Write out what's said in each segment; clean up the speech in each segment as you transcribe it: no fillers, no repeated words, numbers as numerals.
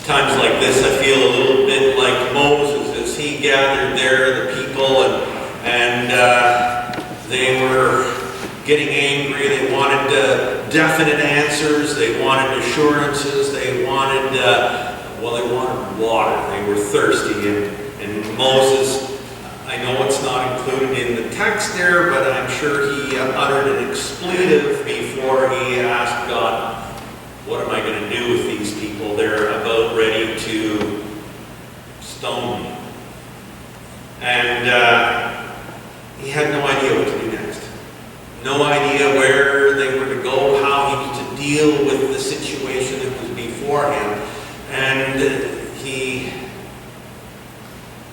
Times like this, I feel a little bit like Moses as he gathered there the people, and they were getting angry. They wanted definite answers. They wanted assurances. They wanted, they wanted water. They were thirsty. And Moses, I know it's not included in the text there, but I'm sure he uttered an expletive before he asked God, what am I going to do with these people? They're about ready to stone me. And he had no idea what to do next. No idea where they were to go, how he was to deal with the situation that was before him. And he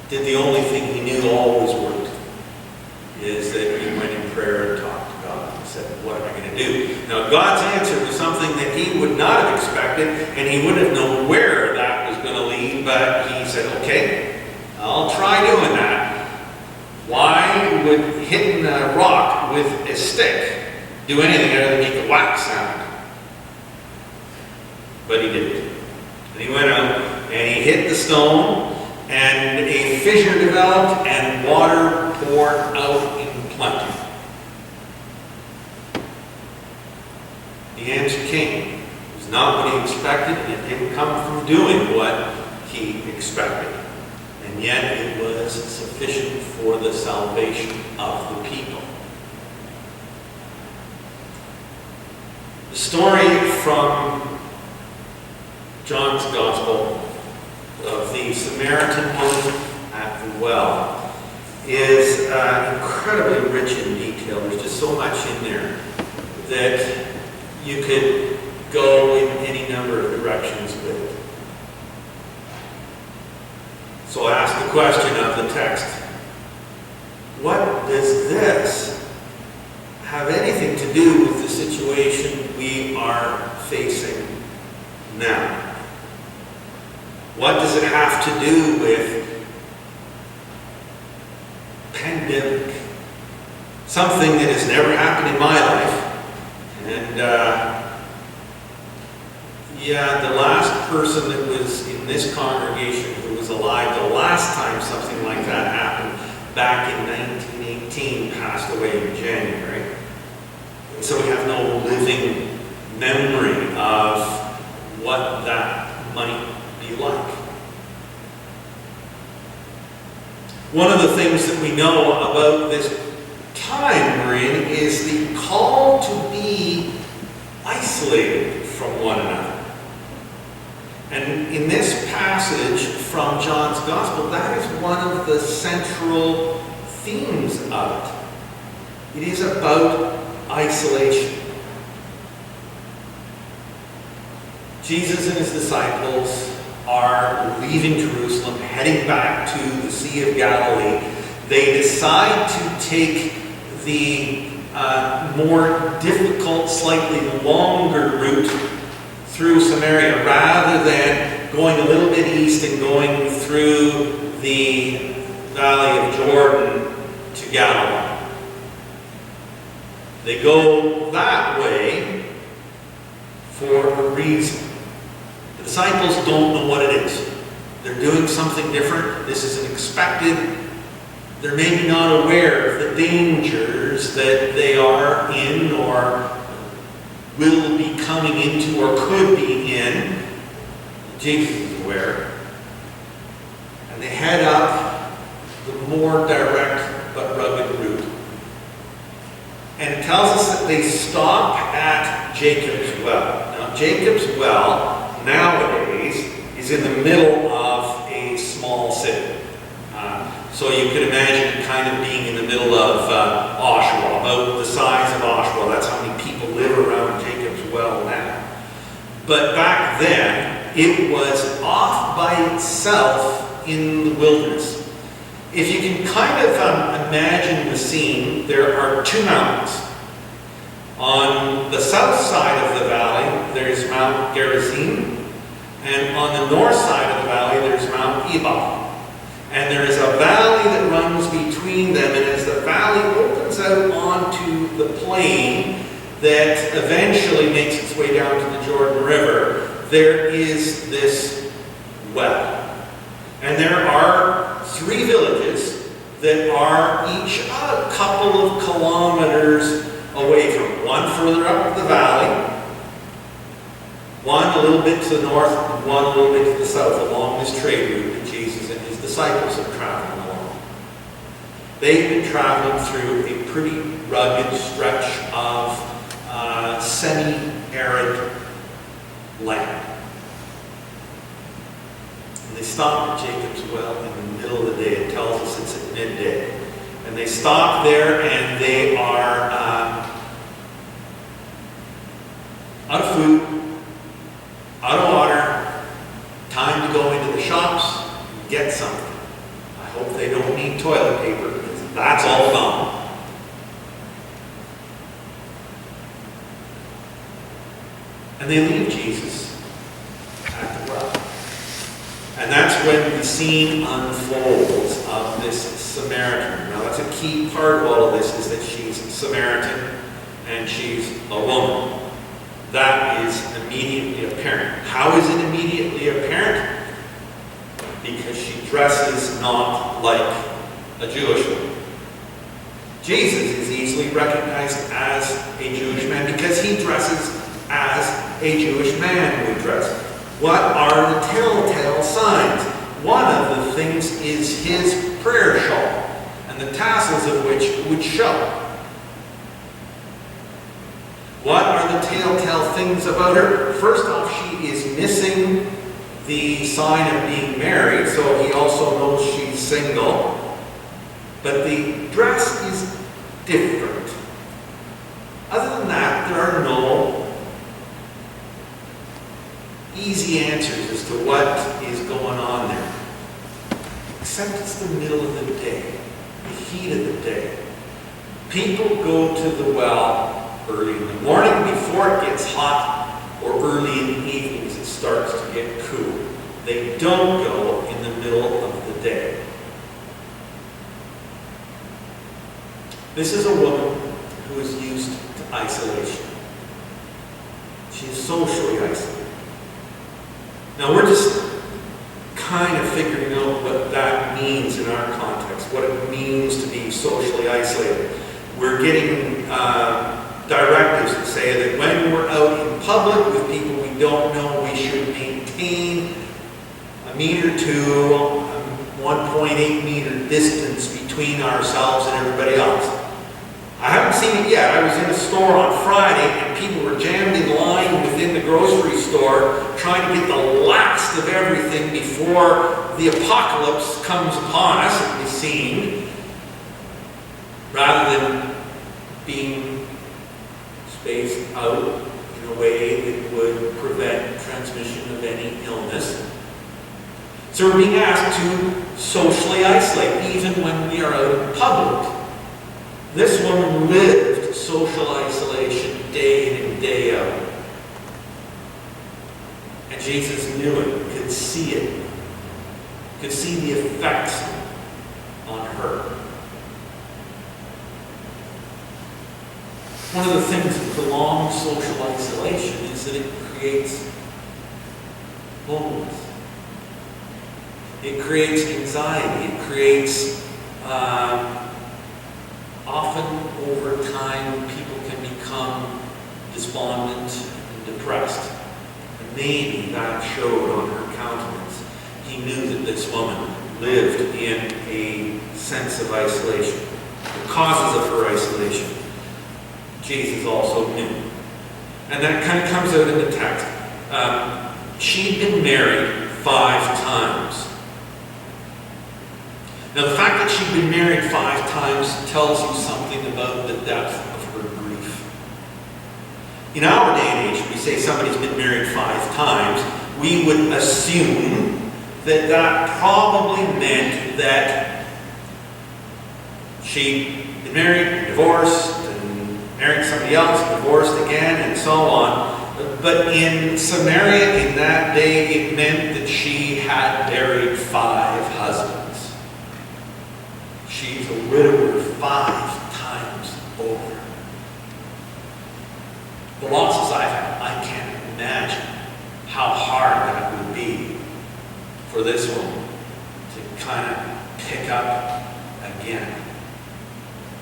did the only thing he knew always worked, is that he went in prayer and talked to God and said, what am I going to do? Now, God's answer was something that he would not have expected, and he wouldn't have known where that was going to lead, but he said, okay, I'll try doing that. Why would hitting a rock with a stick do anything other than make a whack sound? But he didn't. And he went out, and he hit the stone, and a fissure developed, and water poured out in plenty. The answer came. It was not what he expected, and it didn't come from doing what he expected. And yet it was sufficient for the salvation of the people. The story from John's Gospel of the Samaritan woman at the well is incredibly rich in detail. There's just so much in there that you could go in any number of directions with it. So I ask the question of the text, what does this have anything to do with the situation we are facing now? What does it have to do with pandemic? Something that has never happened in my life. And the last person that was in this congregation who was alive the last time something like that happened back in 1918 passed away in January. And so we have no living memory of what that might be like. One of the things that we know about this time we're in is the call to be isolated from one another. And in this passage from John's Gospel, that is one of the central themes of it. It is about isolation. Jesus and his disciples are leaving Jerusalem, heading back to the Sea of Galilee. They decide to take the more difficult, slightly longer route through Samaria, rather than going a little bit east and going through the Valley of Jordan to Galilee. They go that way for a reason. The disciples don't know what it is. They're doing something different. This isn't expected. They're maybe not aware of the dangers that they are in or will be coming into or could be in. Jesus is aware. And they head up the more direct but rugged route. And it tells us that they stop at Jacob's well. Now, Jacob's well, nowadays, is in the middle of a small city. So you could imagine kind of being in the middle of Oshawa, about the size of Oshawa. That's how many people live around Jacob's well now. But back then, it was off by itself in the wilderness. If you can kind of imagine the scene, there are two mountains. On the south side of the valley, there's Mount Gerizim, and on the north side of the valley, there's Mount Ebal. And there is a valley that runs between them, and as the valley opens out onto the plain that eventually makes its way down to the Jordan River, there is this well. And there are 3 villages that are each a couple of kilometers away from it. One further up the valley, one a little bit to the north, and one a little bit to the south along this trade route that Jesus and his disciples have traveled along. They've been traveling through a pretty rugged stretch of semi-arid land. And they stop at Jacob's well in the middle of the day. It tells us it's at midday. And they stop there and they are out of food, out of water, time to go into the shops and get something. I hope they don't need toilet paper because that's all gone. And they leave Jesus at the well. And that's when the scene unfolds of this Samaritan. Now that's a key part of all of this, is that she's Samaritan and she's a woman. That is immediately apparent. How is it immediately apparent? Because she dresses not like a Jewish woman. Jesus is easily recognized as a Jewish man because he dresses as a Jewish man would dress. What are the telltale signs? One of the things is his prayer shawl, and the tassels of which would show. What are the telltale things about her? First off, she is missing the sign of being married, so he also knows she's single. But the dress is different. Other than that, there are no easy answers as to what is going on there. Except it's the middle of the day, the heat of the day. People go to the well early in the morning before it gets hot, or early in the evening as it starts to get cool. They don't go in the middle of the day. This is a woman who is used to isolation. She is socially isolated. Now we're just kind of figuring out what that means in our context, what it means to be socially isolated. We're getting directives that say that when we're out in public with people we don't know, we should maintain 1 meter to 1.8 meter distance between ourselves and everybody else. I haven't seen it yet. I was in a store on Friday and people were jammed in line within the grocery store trying to get the last of everything before the apocalypse comes upon us, it seemed, rather than being spaced out in a way that would prevent transmission of any illness. So we're being asked to socially isolate even when we are out in public. This woman lived social isolation day in and day out. And Jesus knew it, could see it, could see the effects on her. One of the things with prolonged social isolation is that it creates loneliness. It creates anxiety. It creates often over time, people can become despondent and depressed. And maybe that showed on her countenance. He knew that this woman lived in a sense of isolation. The causes of her isolation, Jesus also knew. And that kind of comes out in the text. She'd been married 5 times. Now, the fact that she'd been married 5 times tells you something about the depth of her grief. In our day and age, we say somebody's been married 5 times, we would assume that that probably meant that she'd been married, divorced, and married somebody else, divorced again, and so on. But in Samaria in that day, it meant that she had married 5 husbands. She's a widower 5 times over. The losses I've had, I can't imagine how hard that would be this woman to kind of pick up again.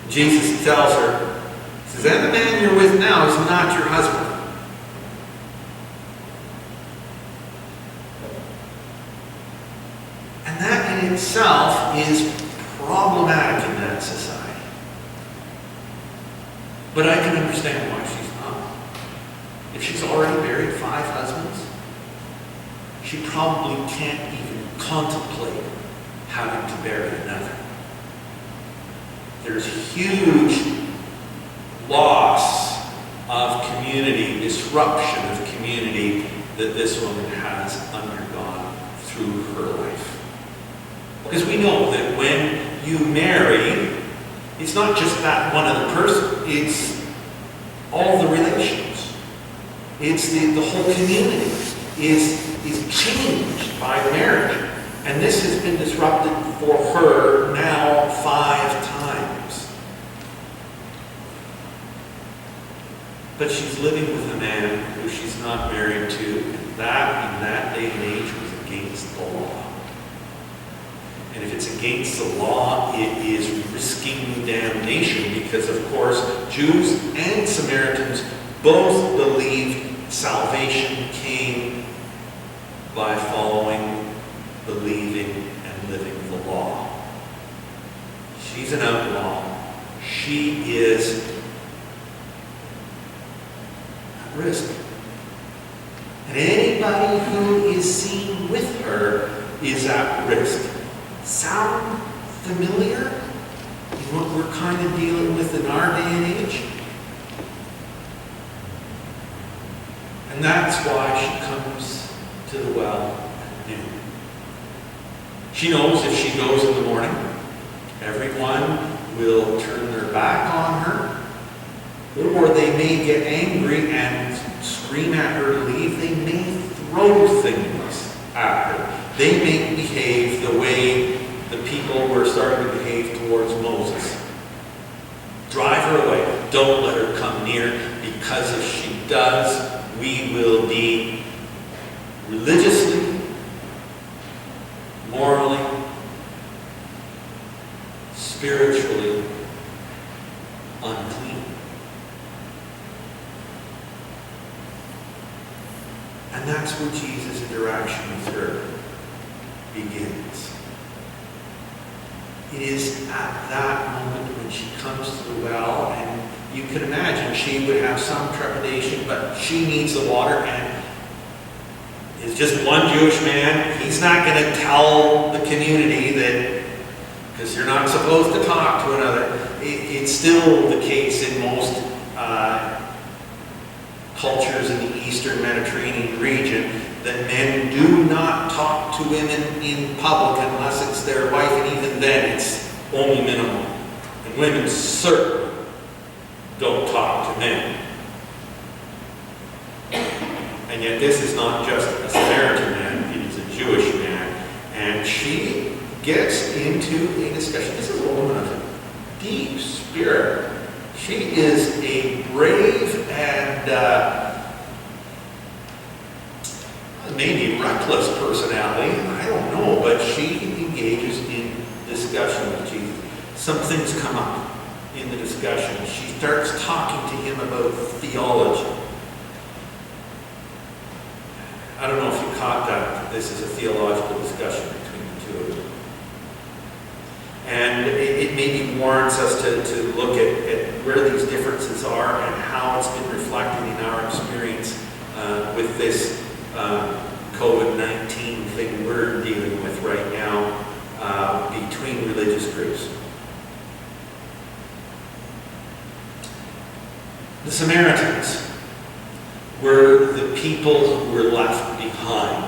Jesus tells her, he says, and the man you're with now is not your husband. And that in itself is problematic in that society. But I can understand why she's not. If she's already married 5 husbands, she probably can't even contemplate having to marry another. There's huge loss of community, disruption of community that this woman has undergone through her life. Because we know that when you marry, it's not just that one other person, it's all the relations. It's the whole community is changed by marriage. And this has been disrupted for her now 5 times. But she's living with a man who she's not married to, and that in that day and age was against the law. And if it's against the law, it is risking damnation because, of course, Jews and Samaritans both believed salvation came by following, believing, and living the law. She's an outlaw. She is at risk. And anybody who is seen with her is at risk. Sound familiar in what we're kind of dealing with in our day and age? And that's why she comes to the well at noon. She knows if she goes in the morning, everyone will turn their back on her, or they may get angry and scream at her to leave. They may throw things at her. They may behave the way the people were starting to behave towards Moses. Drive her away. Don't let her come near, because if she does, we will be religiously, morally, spiritually unclean. And that's where Jesus' interaction with her begins. It is at that moment when she comes to the well, and you can imagine she would have some trepidation, but she needs the water, and is just one Jewish man. He's not going to tell the community that, because you're not supposed to talk to another. It's still the case in most cultures in the Eastern Mediterranean region that men do not talk to women in public unless it's their wife, and even then it's only minimal. And women certainly don't talk to men. And yet this is not just a Samaritan man, it is a Jewish man. And she gets into a discussion. This is a woman of a deep spirit. She is a brave and maybe reckless personality. I don't know, but she engages in discussion with Jesus. Some things come up in the discussion. She starts talking to him about theology. I don't know if you caught that this is a theological discussion between the two of them. And it maybe warrants us to look at where these differences are and how it's been reflected in our experience with this COVID-19 thing we're dealing with right now between religious groups. The Samaritans were the people who were left behind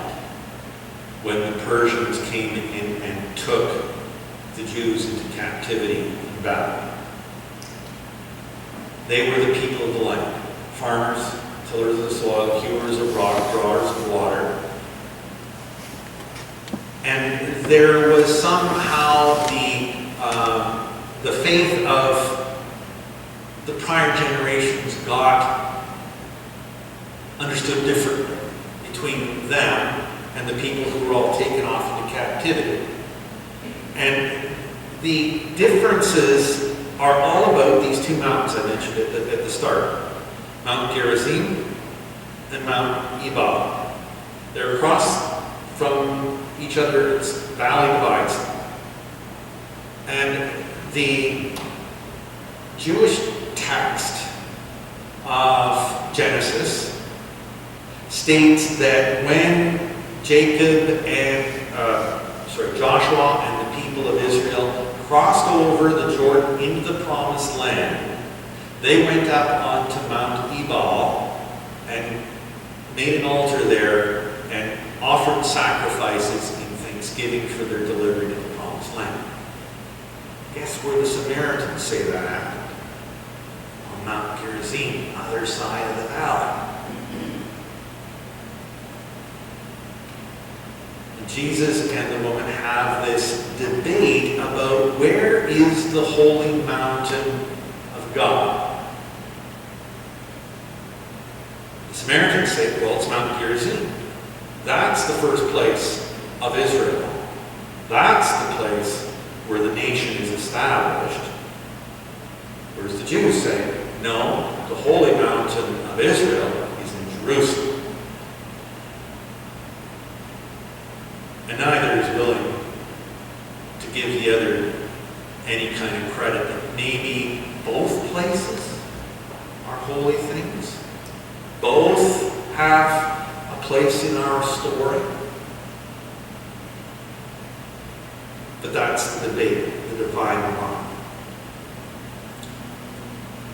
when the Persians came in and took the Jews into captivity in Babylon. They were the people of the land. Farmers, tillers of the soil, hewers of rock, drawers of water. And there was somehow the faith of the prior generations got understood differently between them and the people who were all taken off into captivity. And the differences are all about these two mountains I mentioned at the start. Mount Gerizim and Mount Ebal. They're across from each other, it's valley divides. And the Jewish text of Genesis states that when Joshua and the people of Israel crossed over the Jordan into the promised land, they went up onto Mount Ebal and made an altar there and offered sacrifices in thanksgiving for their delivery to the promised land. Guess where the Samaritans say that happened? On Mount Gerizim, other side of the valley. And Jesus and the woman have this debate about where is the holy mountain of God. The Samaritans say, well, it's Mount Gerizim. That's the first place of Israel. That's the place where the nation is established. Whereas the Jews say, no, the holy mountain of Israel is in Jerusalem. And neither is willing to give the other any kind of credit that maybe both places are holy things. Both have a place in our story. But that's the debate, the dividing line.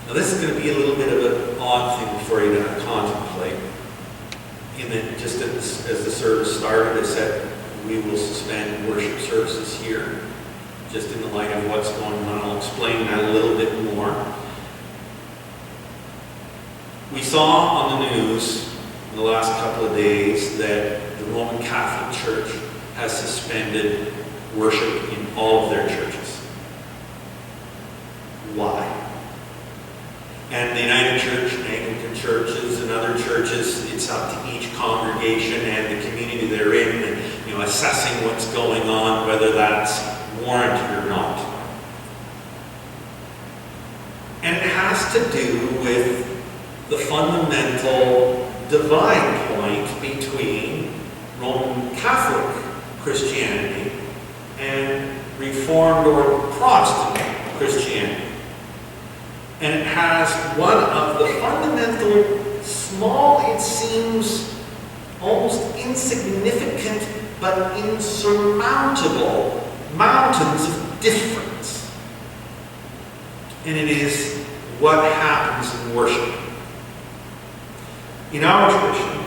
Now this is going to be a little bit of an odd thing for you to contemplate. In that just as the service started, I said we will suspend worship services here, just in the light of what's going on. I'll explain that a little bit more. We saw on the news in the last couple of days that the Roman Catholic Church has suspended worship in all of their churches. Why? And the United Church, Anglican churches, and other churches, it's up to each congregation and the community they're in, and, assessing what's going on, whether that's warranted or not. And it has to do with the fundamental divide point between Roman Catholic Christianity and Reformed or Protestant Christianity. And it has one of the fundamental, small, it seems almost insignificant, but insurmountable mountains of difference. And it is what happens in worship. In our tradition,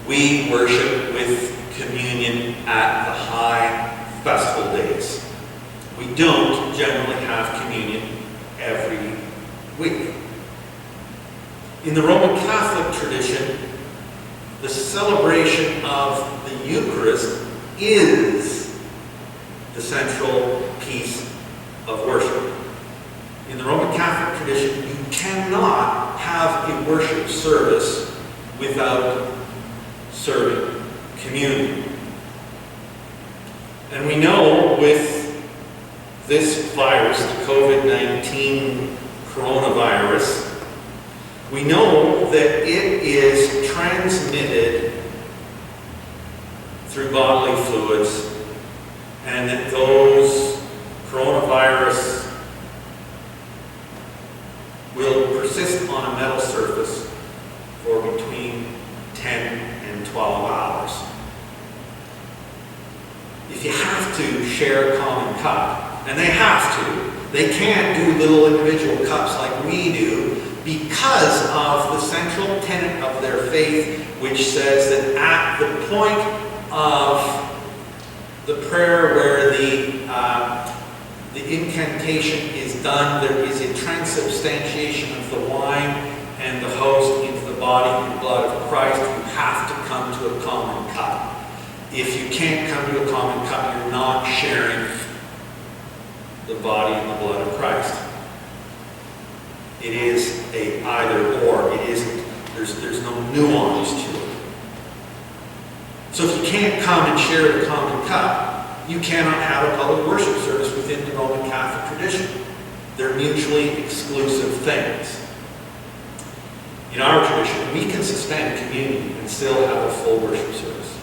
we worship with communion at the high festival days. We don't generally have communion every week. In the Roman Catholic tradition, the celebration of the Eucharist is the central piece of worship. In the Roman Catholic tradition, you cannot have a worship service without serving communion. And we know with this virus, the COVID-19 coronavirus, we know that it is transmitted through bodily fluids, and that those coronavirus will persist on a metal surface for between 10 and 12 hours. If you have to share a common cup, and they have to, they can't do little individual cups like we do, because of the central tenet of their faith, which says that at the point of the prayer where the incantation is done, there is a transubstantiation of the wine and the host into the body and blood of Christ. You have to come to a common cup. If you can't come to a common cup, you're not sharing the body and the blood of Christ. It is a either or. It isn't. There's no nuance to it. So if you can't come and share the common cup, you cannot have a public worship service within the Roman Catholic tradition. They're mutually exclusive things. In our tradition, we can suspend communion and still have a full worship service.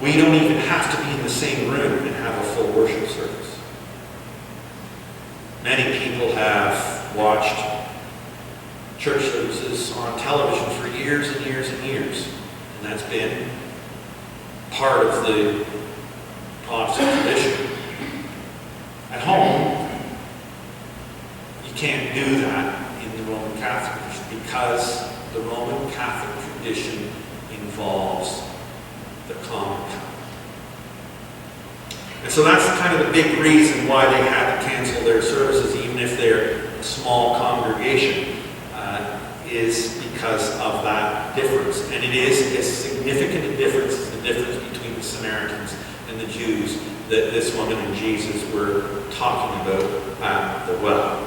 We don't even have to be in the same room and have a full worship service. Many people have watched church services on television for years and years and years. And that's been part of the Protestant tradition. At home, you can't do that in the Roman Catholic tradition because the Roman Catholic tradition involves the common cup. And so that's kind of the big reason why they had to cancel their services, even if they're a small congregation, is because of that difference. And it is as significant a difference as the difference between the Samaritans and the Jews that this woman and Jesus were talking about at the well.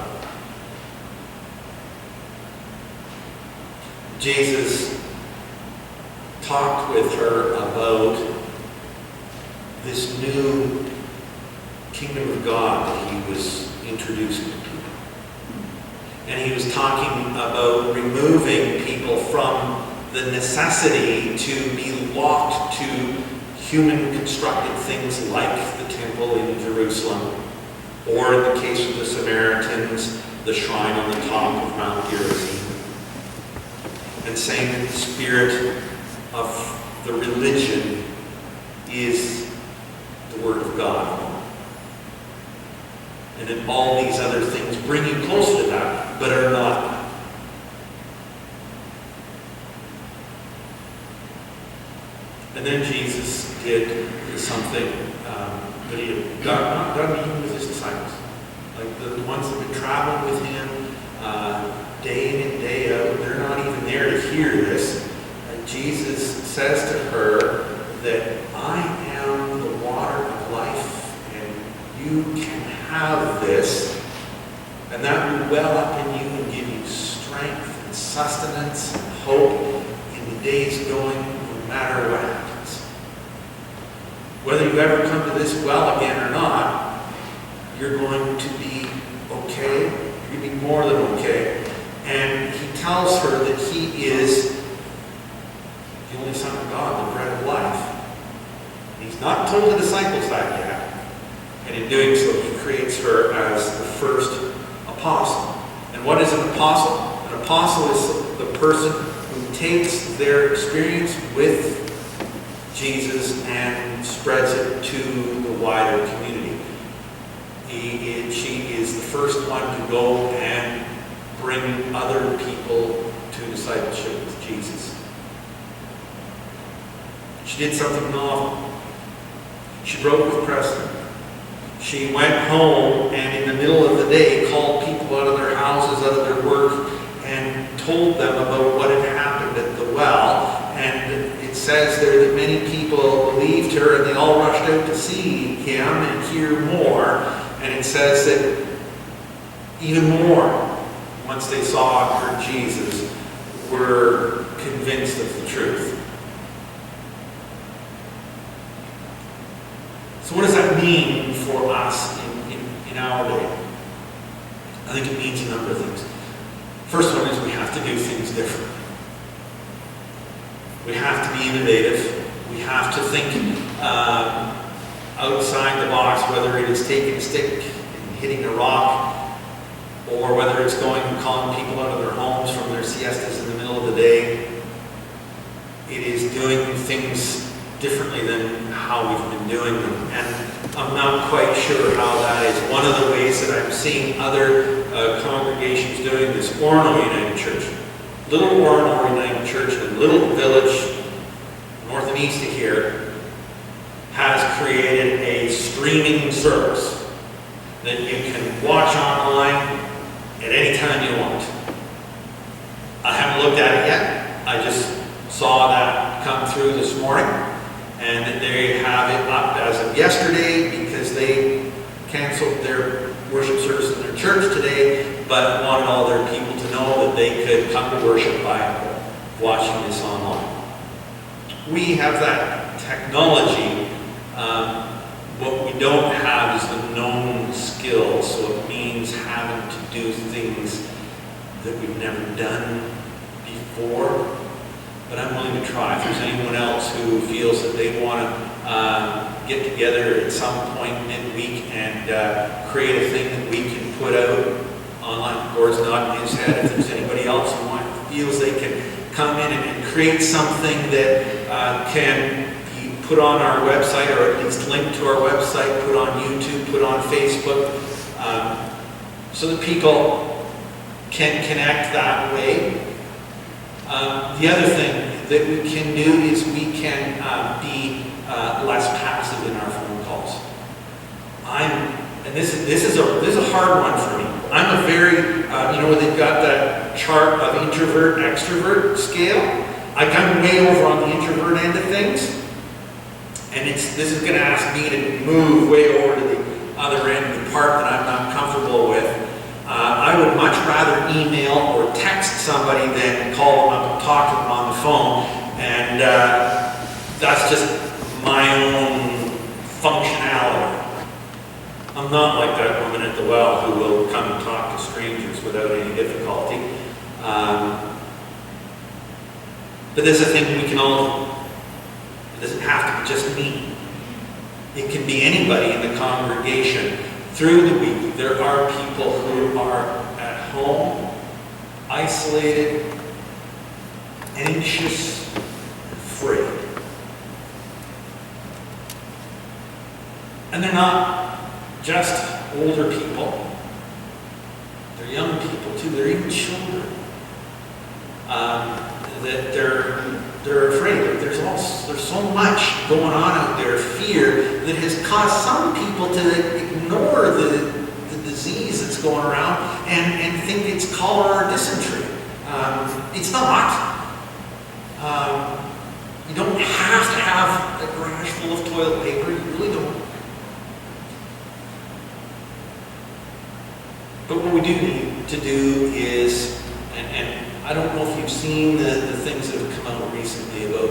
Jesus talked with her about this new kingdom of God that he was introducing to people. And he was talking about removing people from the necessity to be locked to human-constructed things like the temple in Jerusalem, or in the case of the Samaritans, the shrine on the top of Mount Gerizim. And saying that the spirit of the religion is the Word of God. And then all these other things bring you closer to that, but are not that. And then Jesus did something that he had not done even with his disciples. Like the ones that have been traveling with him day in and day out, they're not even there to hear this. And Jesus says to her that I am the water of life, and you can have this, and that will well up in you and give you strength and sustenance and hope in the days going, no matter what happens. Whether you ever come to this well again or not, you're going to be okay. You're going to be more than okay. And he tells her that he is the only Son of God, the bread of life. And he's not told the disciples that yet. And in doing so, he creates her as the first apostle. And what is an apostle? An apostle is the person who takes their experience with Jesus and spreads it to the wider community. She is the first one to go and bring other people to discipleship with Jesus. She did something novel. She broke with Preston. She went home and in the middle of the day called people out of their houses, out of their work, and told them about what had happened at the well. And it says there that many people believed her and they all rushed out to see him and hear more. And it says that even more, once they saw her Jesus, were convinced of the truth. So what does that mean for us in our day? I think it means a number of things. First one is we have to do things different. We have to be innovative. We have to think outside the box, whether it is taking a stick and hitting a rock, or whether it's going and calling people out of their homes from their siestas in the middle of the day. It is doing things differently than how we've been doing them. And I'm not quite sure how that is. One of the ways that I'm seeing other congregations doing this, Orono United Church. Little Orono United Church, a little village north and east of here, has created a streaming service that you can watch online at any time you want. I haven't looked at it yet. I just saw that come through this morning. And they have it up as of yesterday because they canceled their worship service in their church today, but wanted all their people to know that they could come to worship by watching this online. We have that technology. What we don't have is the known skills, so it means having to do things that we've never done before. But I'm willing to try. If there's anyone else who feels that they want to get together at some point midweek and create a thing that we can put out online, Gord's nodding his head. If there's anybody else who feels they can come in and create something that can be put on our website, or at least linked to our website, put on YouTube, put on Facebook, so that people can connect that way. The other thing that we can do is we can be less passive in our phone calls. This is a hard one for me. I'm a very, they've got that chart of introvert extrovert scale. I'm way over on the introvert end of things, and this is going to ask me to move way over to the other end, the part that I'm not comfortable with. I would much rather email or text somebody than call them up and talk to them on the phone, and that's just my own functionality. I'm not like that woman at the well who will come and talk to strangers without any difficulty. But there's a thing we can all do. It doesn't have to be just me. It can be anybody in the congregation. Through the week, there are people who are at home, isolated, anxious, afraid. And they're not just older people. They're young people too. They're even children. That they're afraid. There's so much going on out there, fear, that has caused some people to ignore the disease that's going around and think it's cholera or dysentery. It's not. You don't have to have a garage full of toilet paper. You really don't. But what we do need to do is, and I don't know if you've seen the things that have come out recently about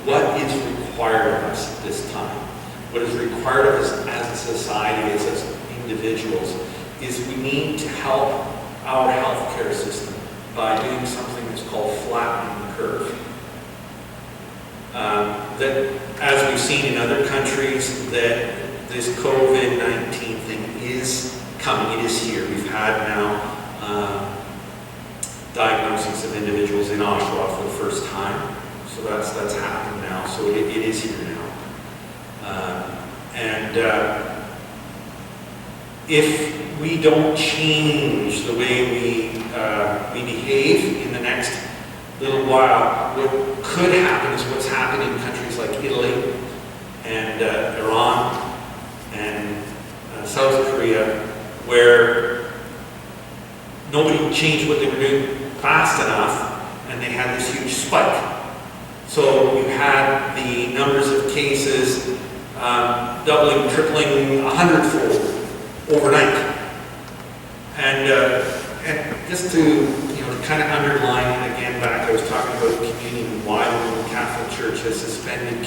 what is required of us at this time. What is required of us as a society, as individuals, is we need to help our healthcare system by doing something that's called flattening the curve. That, as we've seen in other countries, that this COVID-19 thing is coming. It is here. We've had now diagnoses of individuals in Oshawa for the first time. So that's happened now. So it is here now. If we don't change the way we behave in the next little while, what could happen is what's happened in countries like Italy and Iran and South Korea, where nobody changed what they were doing fast enough, and they had this huge spike. So you had the numbers of cases doubling, tripling, 100-fold overnight. And just to kind of underline again back, I was talking about communion and why the Roman Catholic Church has suspended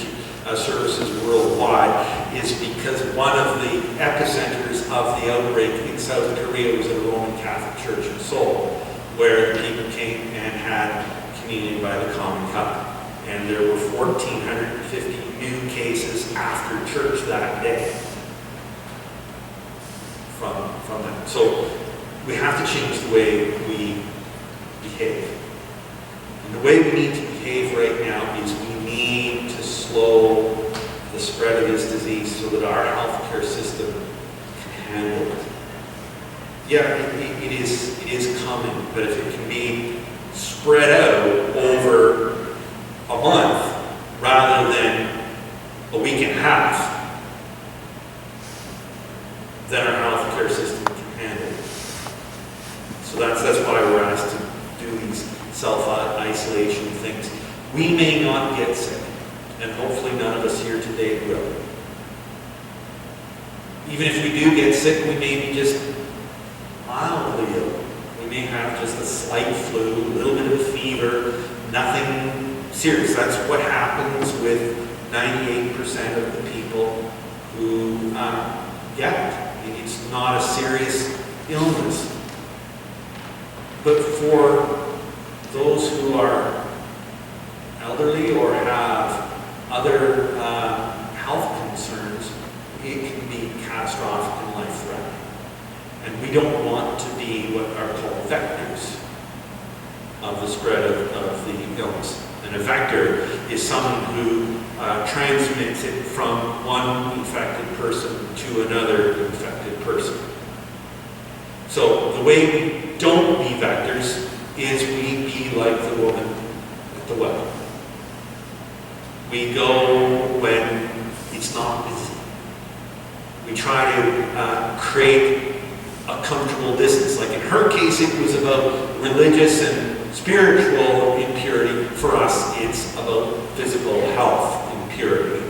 services worldwide, is because one of the epicenters of the outbreak in South Korea was at a Roman Catholic Church in Seoul, where the people came and had communion by the common cup. And there were 1,450 new cases after church that day from that. So we have to change the way we behave. And the way we need to behave right now is we need to slow the spread of this disease so that our healthcare system can handle it. Yeah, it is coming, but if it can be spread out over a month rather than a week and a half, then our healthcare system can handle it. So that's why we're asked to do these self-isolation things. We may not get sick, and hopefully none of us here today will. Even if we do get sick, we may be just mildly ill. We may have just a slight flu, a little bit of fever, nothing serious. That's what happens with 98% of the people who get it. It's not a serious illness. But for those who are elderly or have other health concerns, it can be catastrophic and life-threatening. And we don't want to be what are called vectors of the spread of the illness. And a vector is someone who transmits it from one infected person to another infected person. So the way we don't be vectors is we be like the woman at the well. We go when it's not busy. We try to create a comfortable distance. Like in her case, it was about religious and spiritual impurity. For us, it's about physical health impurity.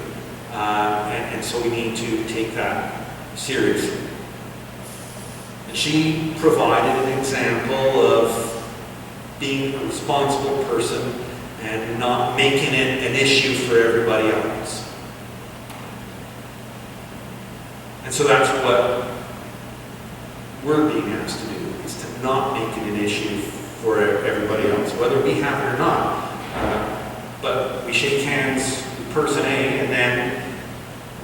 And so we need to take that seriously. And she provided an example of being a responsible person and not making it an issue for everybody else. And so that's what we're being asked to do, is to not make it an issue for everybody else, whether we have it or not. But we shake hands with person A, and then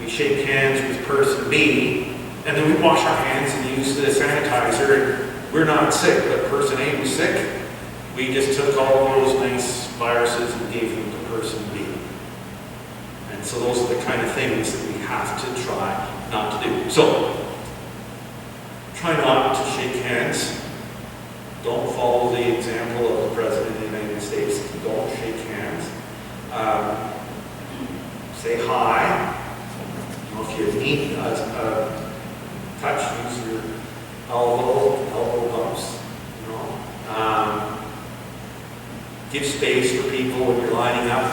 we shake hands with person B, and then we wash our hands and use the sanitizer, and we're not sick, but person A was sick. We just took all those nice viruses and gave them to person B. And so those are the kind of things that we have to try not to do. So, try not to shake hands. Don't follow the example of the President of the United States. Don't shake hands. Say hi. You know, if you need a touch, use your elbow bumps. You know. Give space for people when you're lining up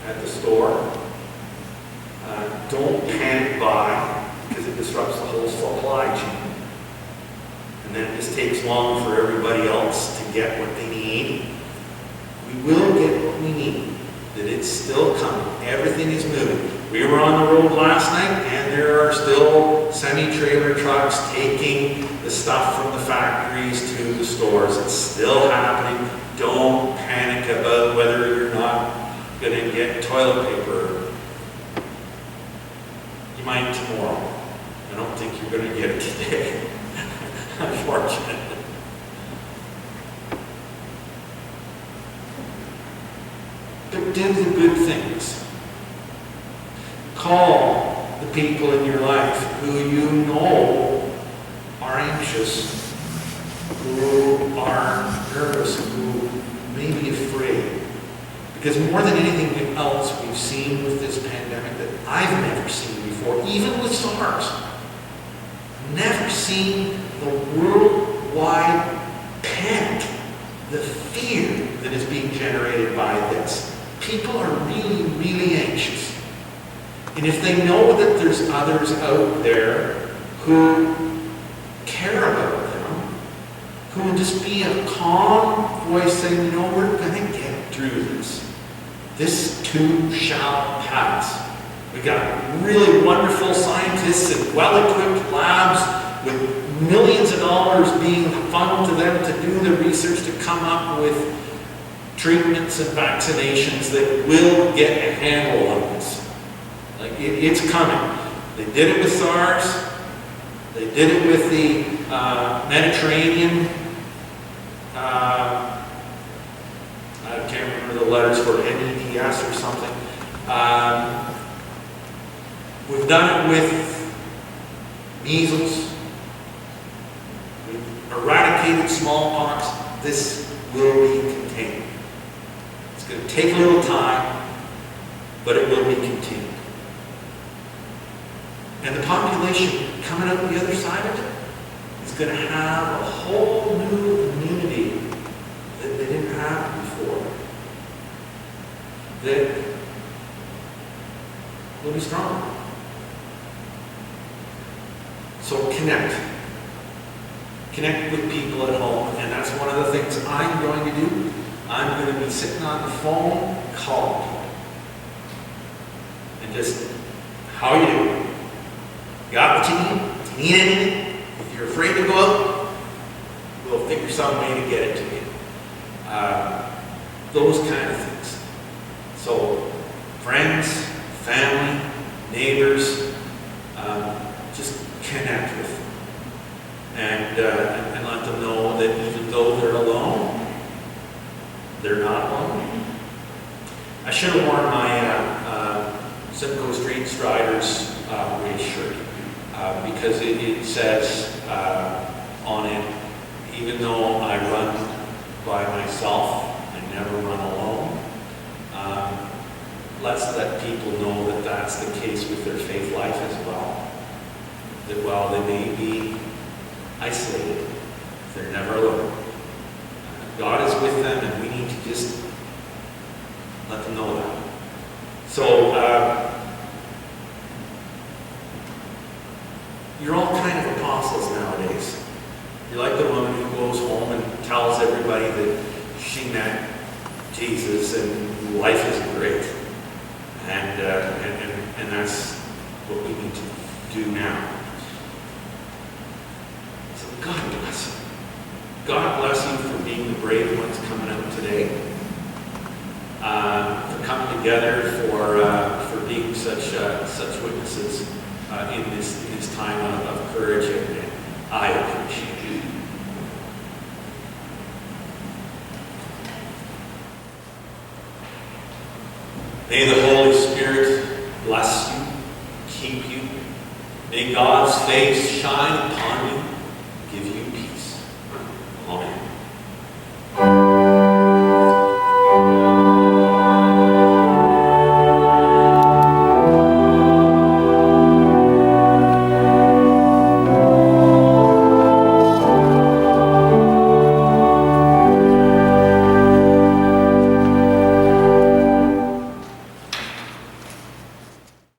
at the store. Don't panic buy, because it disrupts the whole supply chain. And then it just takes long for everybody else to get what they need. We will get what we need. That it's still coming. Everything is moving. We were on the road last night, and there are still semi-trailer trucks taking the stuff from the factories to the stores. It's still happening. Don't panic about whether you're not going to get toilet paper. You might tomorrow. I don't think you're going to get it today. Unfortunately. But do the good things. Call the people in your life who you know are anxious, who are nervous, who may be afraid. Because more than anything else we've seen with this pandemic that I've never seen before, even with SARS, never seen the worldwide panic, the fear that is being generated by this. People are really, really anxious. And if they know that there's others out there who care about them, who will just be a calm voice saying, you know, we're going to get through this. This too shall pass. We got really wonderful scientists and well-equipped labs with millions of dollars being funneled to them to do the research to come up with treatments and vaccinations that will get a handle on this. Like it's coming. They did it with SARS. They did it with the Mediterranean. I can't remember the letters for MEDS or something. We've done it with measles. We've eradicated smallpox. This will be contained. It's going to take a little time, but it will be contained. And the population coming out the other side of it is going to have a whole new immunity that they didn't have before. That will be strong. So connect. Connect with people at home, and that's one of the things I'm going to do. I'm going to be sitting on the phone call people. And just, how are you doing? You got what you need? Do you need anything? If you're afraid to go out, we'll figure some way to get it to you. Those kind of things. So, friends, family, neighbors, just connect with them. And let them know that even though they're alone, they're not alone. I should have worn my Simcoe Street Striders race shirt because it says on it, even though I run by myself, I never run alone. Let's let people know that that's the case with their faith life as well. That while they may be isolated, they're never alone. God is with them, and we need to just let them know that. So, you're all kind of apostles nowadays. You're like the woman who goes home and tells everybody that she met Jesus and life is great. And that's what we need to do now. So God bless you. God bless you for being the brave ones coming out today. For coming together, for being such witnesses in this time of courage, and I appreciate you. May the Holy Spirit bless you, keep you. May God's face shine upon you, give you peace.